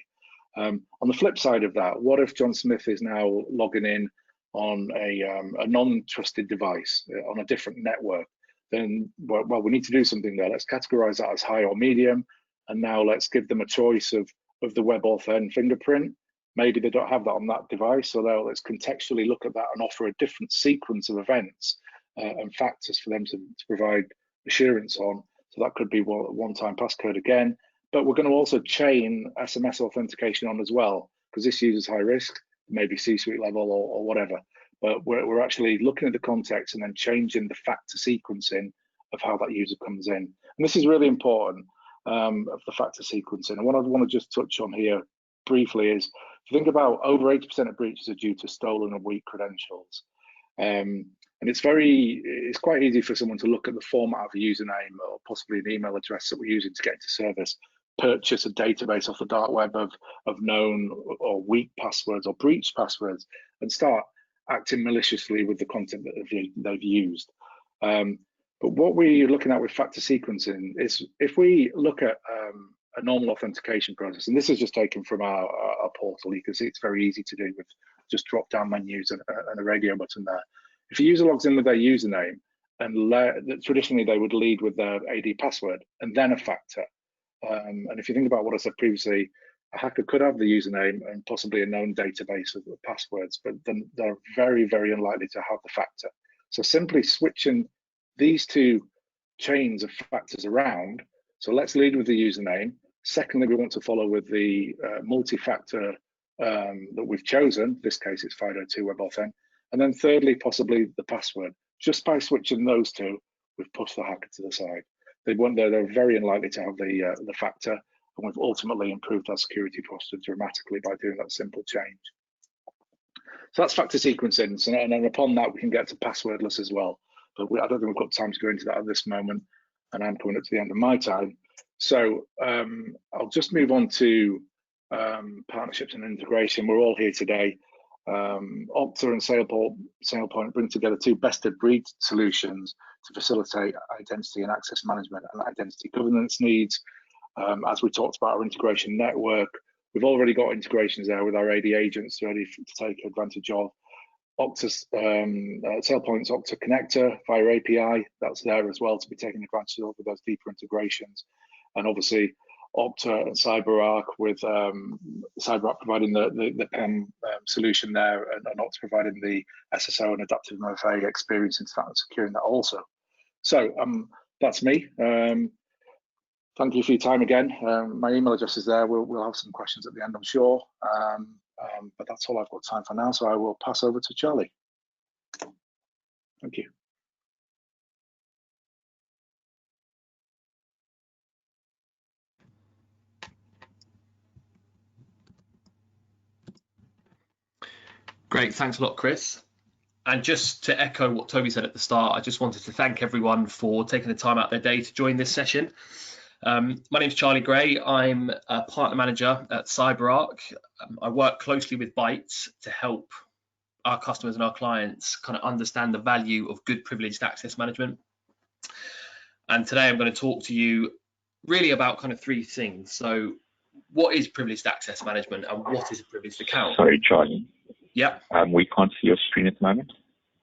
Speaker 4: On the flip side of that, what if John Smith is now logging in on a non-trusted device on a different network? Then, well, we need to do something there. Let's categorize that as high or medium, and now let's give them a choice of the WebAuthn fingerprint. Maybe they don't have that on that device, so let's contextually look at that and offer a different sequence of events and factors for them to provide assurance on. So that could be one-time passcode again, but we're going to also chain SMS authentication on as well, because this user's high risk, maybe C-suite level or whatever. But we're actually looking at the context and then changing the factor sequencing of how that user comes in. And this is really important, of the factor sequencing. And what I want to just touch on here briefly is, if you think about over 80% of breaches are due to stolen or weak credentials. And it's quite easy for someone to look at the format of a username or possibly an email address that we're using to get into service, purchase a database off the dark web of known or weak passwords or breached passwords and start acting maliciously with the content that they've used. But what we're looking at with factor sequencing is, if we look at a normal authentication process, and this is just taken from our portal, you can see it's very easy to do with just drop-down menus and a radio button there. If a user logs in with their username, and traditionally they would lead with their AD password and then a factor. And if you think about what I said previously, a hacker could have the username and possibly a known database of passwords, but then they're very, very unlikely to have the factor. So simply switching these two chains of factors around. So let's lead with the username. Secondly, we want to follow with the multi-factor that we've chosen. In this case, it's FIDO2 WebAuthn. And then thirdly, possibly the password. Just by switching those two, we've pushed the hacker to the side. They're very unlikely to have the factor, and we've ultimately improved our security posture dramatically by doing that simple change. So that's factor sequencing, and then upon that we can get to passwordless as well. But I don't think we've got time to go into that at this moment, and I'm coming up to the end of my time. So I'll just move on to partnerships and integration. We're all here today. Okta and SailPoint bring together two best-of-breed solutions to facilitate identity and access management and identity governance needs. As we talked about our integration network, we've already got integrations there with our AD agents ready to take advantage of. Okta's SailPoint's Okta connector via API, that's there as well to be taken advantage of with those deeper integrations. And obviously Okta and CyberArk, with CyberArk providing the PEM solution there, and Okta providing the SSO and adaptive MFA experience into that and securing that also. So that's me. Thank you for your time again. My email address is there. We'll have some questions at the end, I'm sure. But that's all I've got time for now, so I will pass over to Charlie. Thank you.
Speaker 5: Great, thanks a lot, Chris. And just to echo what Toby said at the start, I just wanted to thank everyone for taking the time out of their day to join this session. My name is Charlie Gray. I'm a partner manager at CyberArk. I work closely with Bytes to help our customers and our clients kind of understand the value of good privileged access management. And today I'm going to talk to you really about kind of three things. So what is privileged access management and what is a privileged account?
Speaker 6: Sorry, Charlie.
Speaker 5: Yeah.
Speaker 6: We can't see your screen at the moment.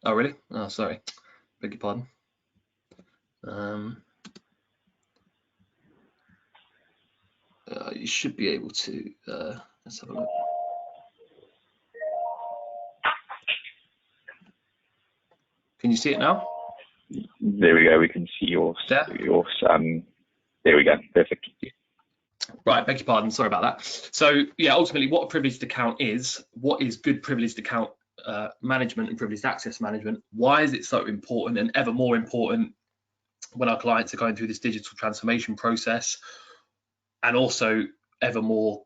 Speaker 5: Oh, really? Oh, sorry. Beg your pardon. You should be able to. Let's have a look. Can you see it now?
Speaker 6: There we go. We can see yours.
Speaker 5: There
Speaker 6: we go. Perfect.
Speaker 5: Right, beg your pardon, sorry about that. So yeah, ultimately what a privileged account is, what is good privileged account management and privileged access management, why is it so important and ever more important when our clients are going through this digital transformation process, and also ever more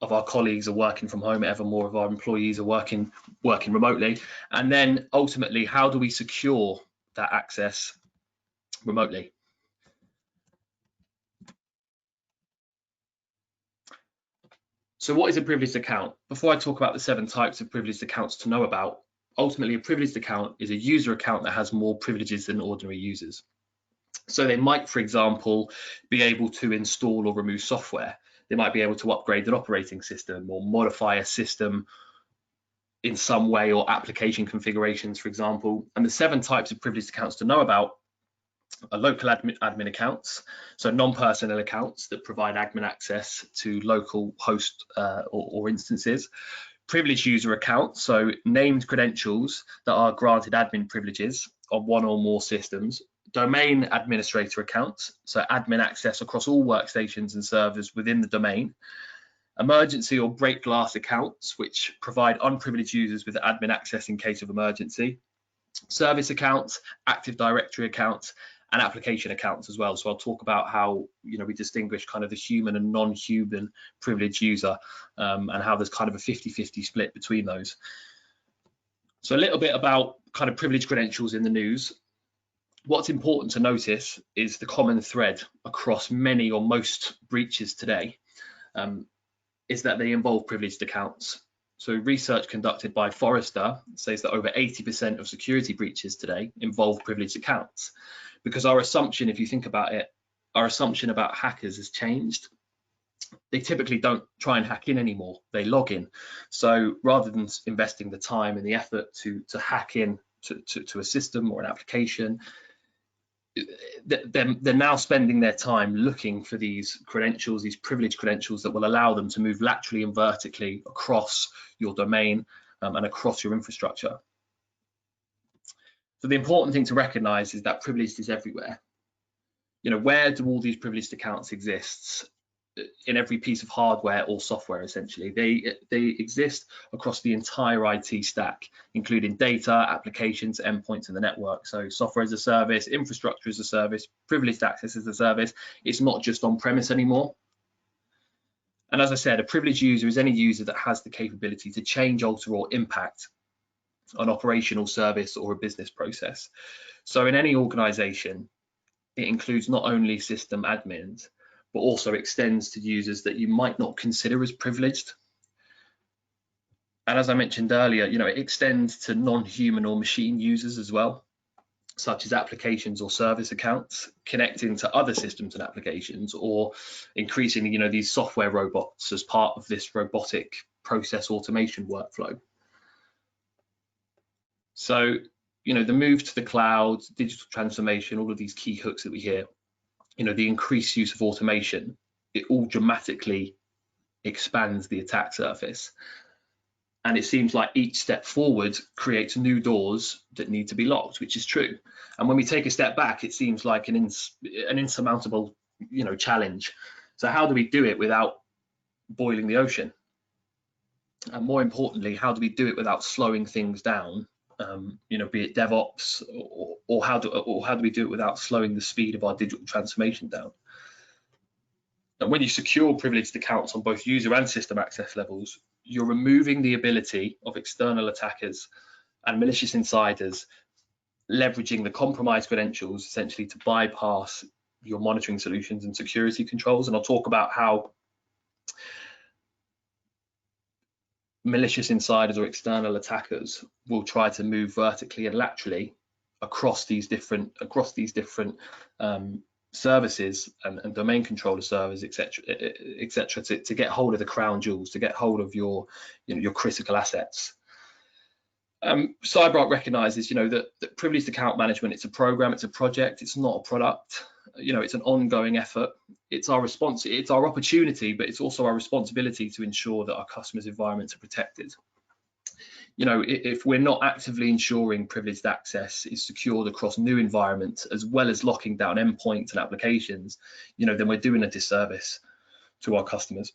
Speaker 5: of our colleagues are working from home, ever more of our employees are working remotely, and then ultimately how do we secure that access remotely? So what is a privileged account? Before I talk about the 7 types of privileged accounts to know about, ultimately a privileged account is a user account that has more privileges than ordinary users. So they might, for example, be able to install or remove software. They might be able to upgrade an operating system or modify a system in some way, or application configurations, for example. And the 7 types of privileged accounts to know about are local admin accounts, so non-personnel accounts that provide admin access to local host or instances. Privileged user accounts, so named credentials that are granted admin privileges on one or more systems. Domain administrator accounts, so admin access across all workstations and servers within the domain. Emergency or break glass accounts, which provide unprivileged users with admin access in case of emergency. Service accounts, Active Directory accounts, and application accounts as well. So I'll talk about how we distinguish kind of the human and non-human privileged user, and how there's kind of a 50-50 split between those. So a little bit about kind of privileged credentials in the news. What's important to notice is the common thread across many or most breaches today is that they involve privileged accounts. So research conducted by Forrester says that over 80% of security breaches today involve privileged accounts, because our assumption, if you think about it, our assumption about hackers has changed. They typically don't try and hack in anymore, they log in. So rather than investing the time and the effort to hack in to a system or an application, they're now spending their time looking for these credentials, these privileged credentials that will allow them to move laterally and vertically across your domain and across your infrastructure. So the important thing to recognize is that privilege is everywhere. You know, where do all these privileged accounts exist? In every piece of hardware or software, essentially. They exist across the entire IT stack, including data, applications, endpoints, and the network. So software as a service, infrastructure as a service, privileged access as a service. It's not just on-premise anymore. And as I said, a privileged user is any user that has the capability to change, alter, or impact an operational service or a business process. So in any organization, it includes not only system admins, but also extends to users that you might not consider as privileged. And as I mentioned earlier, you know, it extends to non-human or machine users as well, such as applications or service accounts, connecting to other systems and applications, or increasingly, you know, these software robots as part of this robotic process automation workflow. So, you know, the move to the cloud, digital transformation, all of these key hooks that we hear, you know, the increased use of automation, it all dramatically expands the attack surface. And it seems like each step forward creates new doors that need to be locked, which is true. And when we take a step back, it seems like an insurmountable, you know, challenge. So how do we do it without boiling the ocean? And more importantly, how do we do it without slowing things down? You know, be it DevOps, or how do we do it without slowing the speed of our digital transformation down? And when you secure privileged accounts on both user and system access levels, you're removing the ability of external attackers and malicious insiders leveraging the compromised credentials essentially to bypass your monitoring solutions and security controls. And I'll talk about how malicious insiders or external attackers will try to move vertically and laterally across these different services and domain controller servers, etc., to get hold of the crown jewels, to get hold of your, you know, your critical assets. CyberArk recognizes, you know, that privileged account management, it's a program, it's a project, it's not a product. You know, it's an ongoing effort. It's our response, it's our opportunity, but it's also our responsibility to ensure that our customers' environments are protected. You know, if we're not actively ensuring privileged access is secured across new environments, as well as locking down endpoints and applications, you know, then we're doing a disservice to our customers.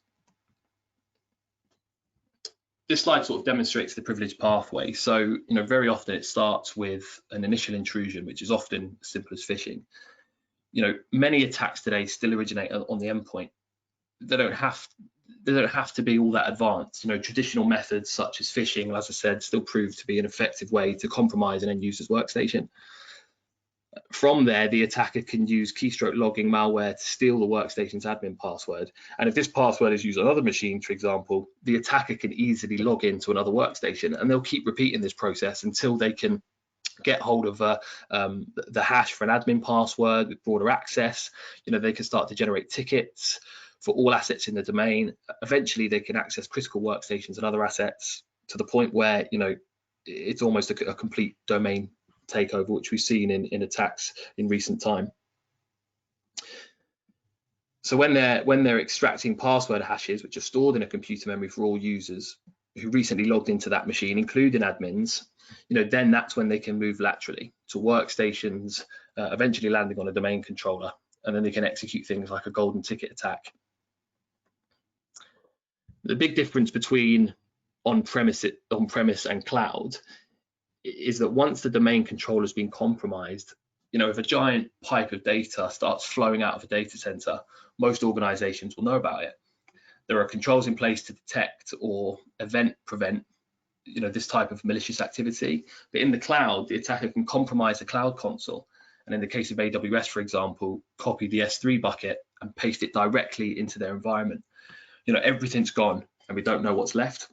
Speaker 5: This slide sort of demonstrates the privilege pathway. So, you know, very often it starts with an initial intrusion, which is often as simple as phishing. You know, many attacks today still originate on the endpoint. They don't have to be all that advanced. You know, traditional methods such as phishing, as I said, still prove to be an effective way to compromise an end user's workstation. From there, the attacker can use keystroke logging malware to steal the workstation's admin password. And if this password is used on other machines, for example, the attacker can easily log into another workstation, and they'll keep repeating this process until they can get hold of the hash for an admin password with broader access. You know, they can start to generate tickets for all assets in the domain. Eventually, they can access critical workstations and other assets to the point where, you know, it's almost a complete domain takeover, which we've seen in attacks in recent time. So when they're extracting password hashes, which are stored in a computer memory for all users who recently logged into that machine, including admins, you know, then that's when they can move laterally to workstations, eventually landing on a domain controller, and then they can execute things like a golden ticket attack. The big difference between on-premise and cloud is that once the domain controller has been compromised, you know, if a giant pipe of data starts flowing out of a data center, most organizations will know about it. There are controls in place to detect or event prevent, you know, this type of malicious activity. But in the cloud, the attacker can compromise the cloud console and in the case of AWS, for example, copy the S3 bucket and paste it directly into their environment. Everything's gone and we don't know what's left.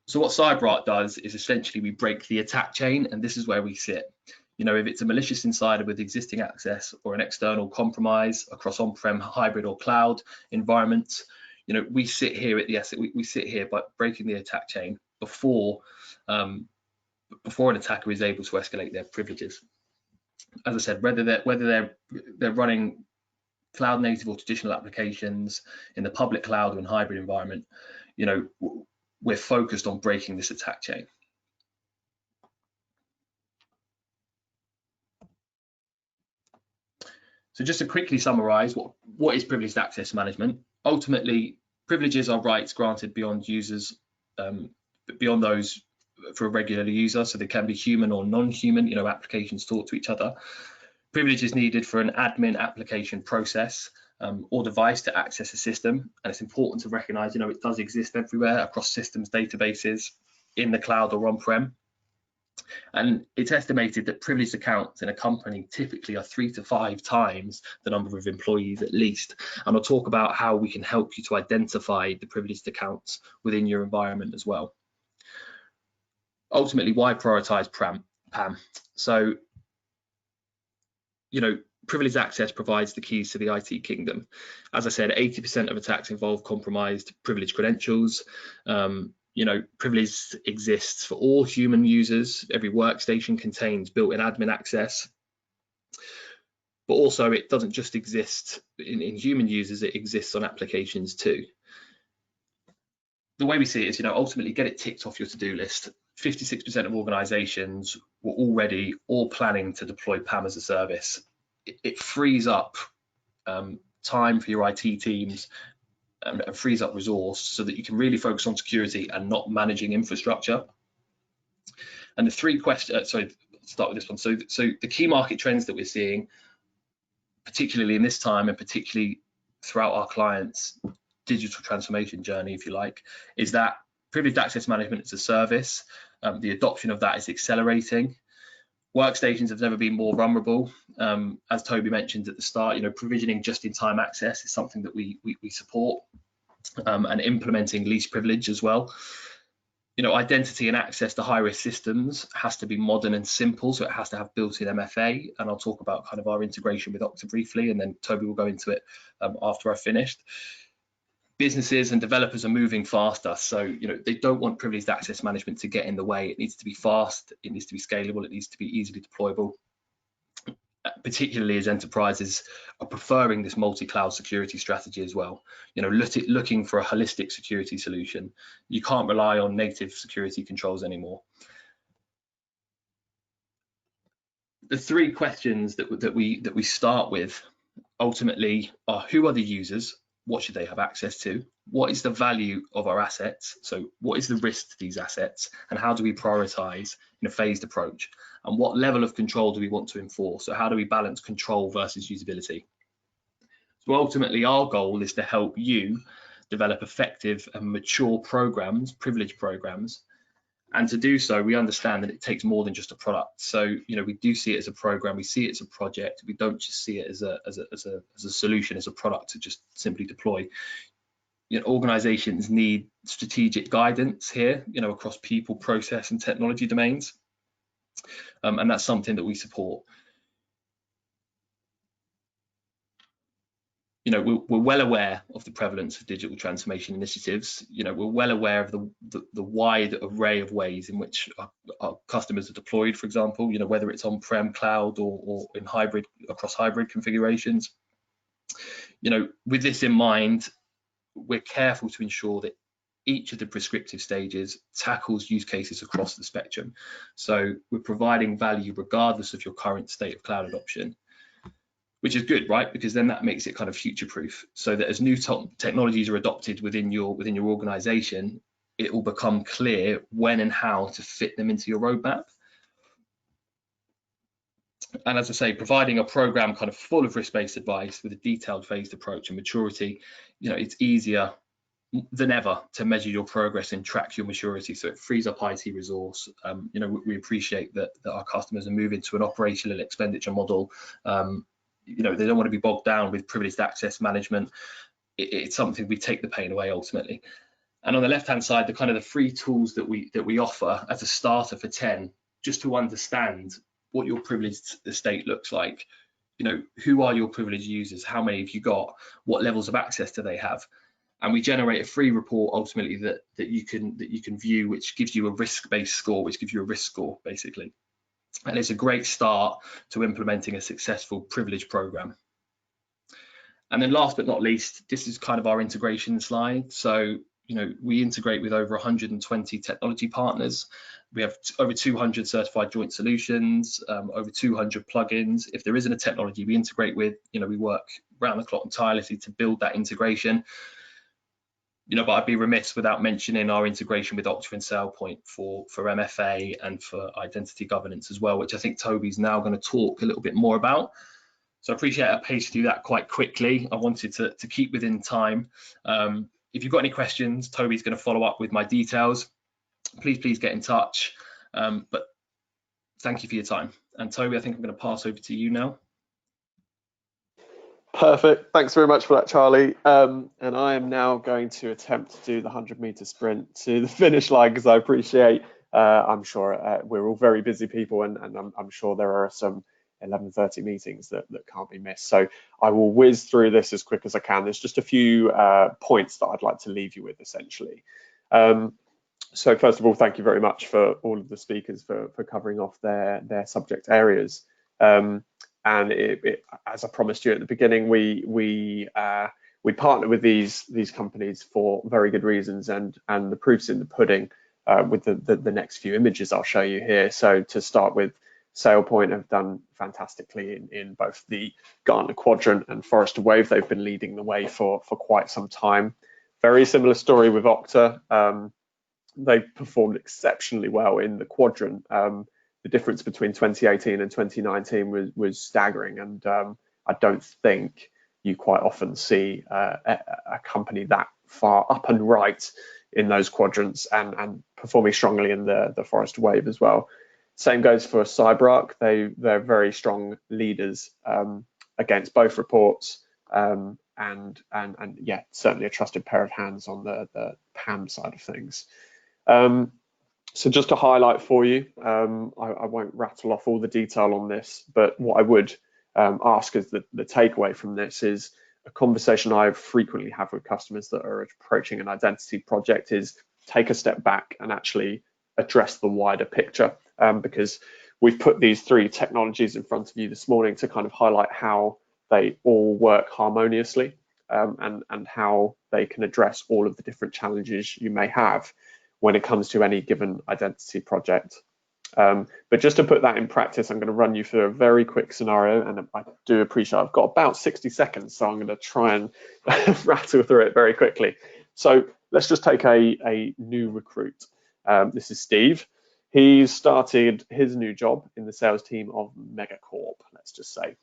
Speaker 5: So what CyberArk does is essentially we break the attack chain, and this is where we sit. If it's a malicious insider with existing access or an external compromise across on-prem, hybrid or cloud environments, we sit here at the asset. We sit here by breaking the attack chain before an attacker is able to escalate their privileges. As I said, whether they're running cloud native or traditional applications in the public cloud or in hybrid environment, we're focused on breaking this attack chain. So just to quickly summarize, what is privileged access management? Ultimately, privileges are rights granted beyond users, beyond those for a regular user, so they can be human or non-human, applications talk to each other. Privilege is needed for an admin application process or device to access a system, and it's important to recognize, it does exist everywhere across systems, databases, in the cloud or on-prem. And it's estimated that privileged accounts in a company typically are 3 to 5 times the number of employees at least. And I'll talk about how we can help you to identify the privileged accounts within your environment as well. Ultimately, why prioritize PAM? So, privileged access provides the keys to the IT kingdom. As I said, 80% of attacks involve compromised privileged credentials. Privilege exists for all human users. Every workstation contains built-in admin access. But also, it doesn't just exist in human users, it exists on applications too. The way we see it is, ultimately get it ticked off your to-do list. 56% of organizations were already or planning to deploy PAM as a service. It frees up time for your IT teams and frees up resource so that you can really focus on security and not managing infrastructure. And the 3 questions, sorry, start with this one. So the key market trends that we're seeing, particularly in this time and particularly throughout our clients' digital transformation journey, if you like, is that privileged access management is a service. The adoption of that is accelerating. Workstations have never been more vulnerable. As Toby mentioned at the start, provisioning just-in-time access is something that we support, and implementing least privilege as well. Identity and access to high-risk systems has to be modern and simple, so it has to have built-in MFA, and I'll talk about kind of our integration with Okta briefly, and then Toby will go into it after I've finished. Businesses and developers are moving faster, so they don't want privileged access management to get in the way. It needs to be fast, it needs to be scalable, it needs to be easily deployable, particularly as enterprises are preferring this multi-cloud security strategy as well. Looking for a holistic security solution. You can't rely on native security controls anymore. The 3 questions that we start with ultimately are: who are the users? What should they have access to? What is the value of our assets? So what is the risk to these assets? And how do we prioritize in a phased approach? And what level of control do we want to enforce? So how do we balance control versus usability? So ultimately, our goal is to help you develop effective and mature programs, privileged programs. And to do so, we understand that it takes more than just a product. So, we do see it as a program, we see it as a project. We don't just see it as a solution, as a product to just simply deploy. Organizations need strategic guidance here, across people, process, and technology domains. And that's something that we support. We're well aware of the prevalence of digital transformation initiatives. We're well aware of the wide array of ways in which our customers are deployed, for example, whether it's on-prem, cloud, or in hybrid, across hybrid configurations. With this in mind, we're careful to ensure that each of the prescriptive stages tackles use cases across the spectrum. So we're providing value regardless of your current state of cloud adoption, which is good, right? Because then that makes it kind of future-proof, so that as new technologies are adopted within your organization, it will become clear when and how to fit them into your roadmap. And as I say, providing a program kind of full of risk-based advice with a detailed phased approach and maturity, it's easier than ever to measure your progress and track your maturity. So it frees up IT resource. You know, we appreciate that our customers are moving to an operational expenditure model. You know, they don't want to be bogged down with privileged access management. It's something we take the pain away ultimately. And on the left-hand side, the kind of the free tools that we offer as a starter for 10, just to understand what your privileged estate looks like. You know, who are your privileged users? How many have you got? What levels of access do they have? And we generate a free report ultimately that you can view, which gives you a risk-based score, which gives you a risk score basically. And it's a great start to implementing a successful privilege program. And then last but not least, this is kind of our integration slide. So, you know, we integrate with over 120 technology partners. We have over 200 certified joint solutions, over 200 plugins. If there isn't a technology we integrate with, you know, we work round the clock and tirelessly to build that integration. You know, but I'd be remiss without mentioning our integration with Okta and SailPoint for MFA and for identity governance as well, which I think Toby's now going to talk a little bit more about. So I appreciate I paced through that quite quickly. I wanted to keep within time. If you've got any questions, Toby's going to follow up with my details. Please get in touch. But thank you for your time. And Toby, I think I'm going to pass over to you now.
Speaker 1: Perfect. Thanks very much for that, Charlie. And I am now going to attempt to do the 100-meter sprint to the finish line because I appreciate, I'm sure we're all very busy people, and I'm sure there are some 11:30 meetings that can't be missed. So I will whiz through this as quick as I can. There's just a few points that I'd like to leave you with, essentially. So first of all, thank you very much for all of the speakers for covering off their subject areas. And as I promised you at the beginning, we partner with these companies for very good reasons, and the proof's in the pudding with the next few images I'll show you here. So to start with, SailPoint have done fantastically in both the Gartner Quadrant and Forrester Wave. They've been leading the way for quite some time. Very similar story with Okta. They performed exceptionally well in the quadrant. The difference between 2018 and 2019 was staggering, and I don't think you quite often see a company that far up and right in those quadrants and performing strongly in the Forrester Wave as well. Same goes for CyberArk. They're very strong leaders against both reports, and yeah, certainly a trusted pair of hands on the PAM side of things. So just to highlight for you, I won't rattle off all the detail on this, but what I would ask as the takeaway from this is a conversation I frequently have with customers that are approaching an identity project is take a step back and actually address the wider picture, because we've put these three technologies in front of you this morning to kind of highlight how they all work harmoniously, and how they can address all of the different challenges you may have when it comes to any given identity project. But just to put that in practice, I'm going to run you through a very quick scenario, and I do appreciate I've got about 60 seconds, so I'm going to try and rattle through it very quickly. So let's just take a new recruit. This is Steve. He's started his new job in the sales team of Megacorp, let's just say.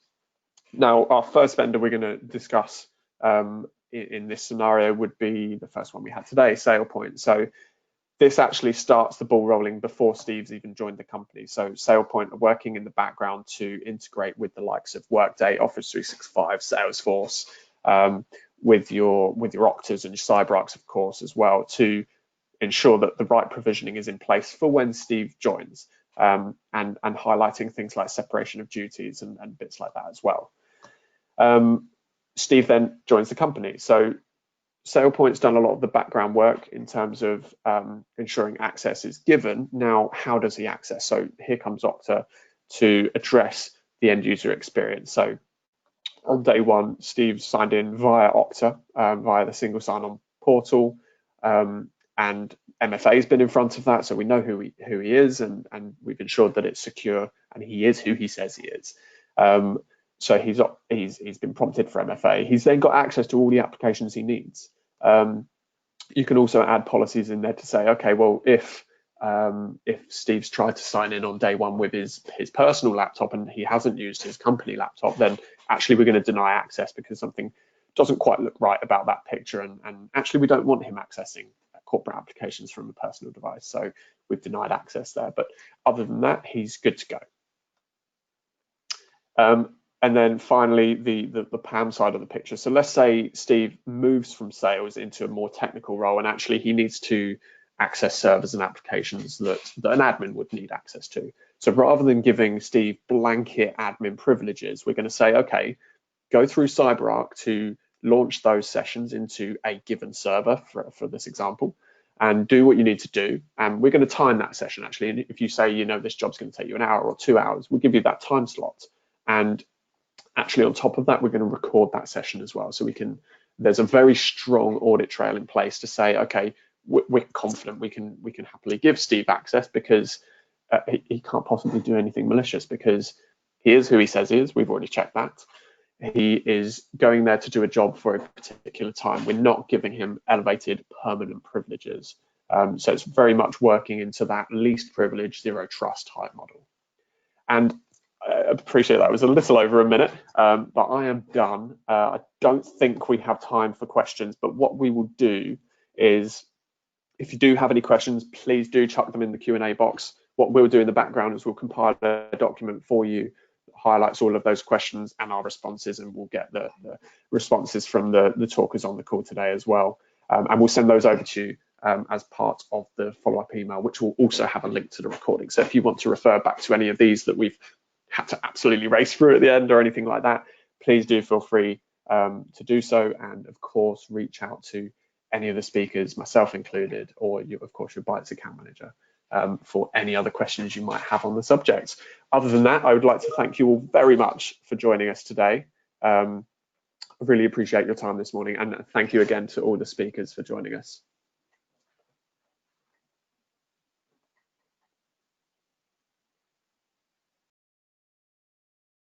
Speaker 1: Now, our first vendor we're going to discuss in this scenario would be the first one we had today, SailPoint. So this actually starts the ball rolling before Steve's even joined the company. So SailPoint are working in the background to integrate with the likes of Workday, Office 365, Salesforce, with your Oktas and your CyberArks, of course, as well, to ensure that the right provisioning is in place for when Steve joins, and highlighting things like separation of duties and bits like that as well. Steve then joins the company. So SailPoint's done a lot of the background work in terms of ensuring access is given. Now, how does he access? So here comes Okta to address the end user experience. So on day one, Steve signed in via Okta, via the single sign-on portal, and MFA has been in front of that, so we know who he is, and we've ensured that it's secure, and he is who he says he is. So he's been prompted for MFA. He's then got access to all the applications he needs. You can also add policies in there to say, okay, well, if Steve's tried to sign in on day one with his personal laptop and he hasn't used his company laptop, then actually we're going to deny access because something doesn't quite look right about that picture, and actually we don't want him accessing corporate applications from a personal device. So we've denied access there. But other than that, he's good to go. And then finally, the PAM side of the picture. So let's say Steve moves from sales into a more technical role, and actually he needs to access servers and applications that an admin would need access to. So rather than giving Steve blanket admin privileges, we're going to say, okay, go through CyberArk to launch those sessions into a given server for this example, and do what you need to do. And we're going to time that session actually. And if you say, you know, this job's going to take you an hour or 2 hours, we'll give you that time slot. And actually on top of that, we're going to record that session as well. So there's a very strong audit trail in place to say, okay, we're confident we can happily give Steve access because he can't possibly do anything malicious, because he is who he says he is. We've already checked that. He is going there to do a job for a particular time. We're not giving him elevated permanent privileges. So it's very much working into that least privilege, zero trust type model. And I appreciate that was a little over a minute, but I am done. I don't think we have time for questions, but what we will do is, if you do have any questions, please do chuck them in the Q&A box. What we'll do in the background is we'll compile a document for you that highlights all of those questions and our responses, and we'll get the responses from the talkers on the call today as well. And we'll send those over to you as part of the follow-up email, which will also have a link to the recording. So if you want to refer back to any of these that we've had to absolutely race through at the end or anything like that, please do feel free to do so. And of course, reach out to any of the speakers, myself included, or of course your Bytes account manager, for any other questions you might have on the subject. Other than that, I would like to thank you all very much for joining us today. I really appreciate your time this morning, and thank you again to all the speakers for joining us.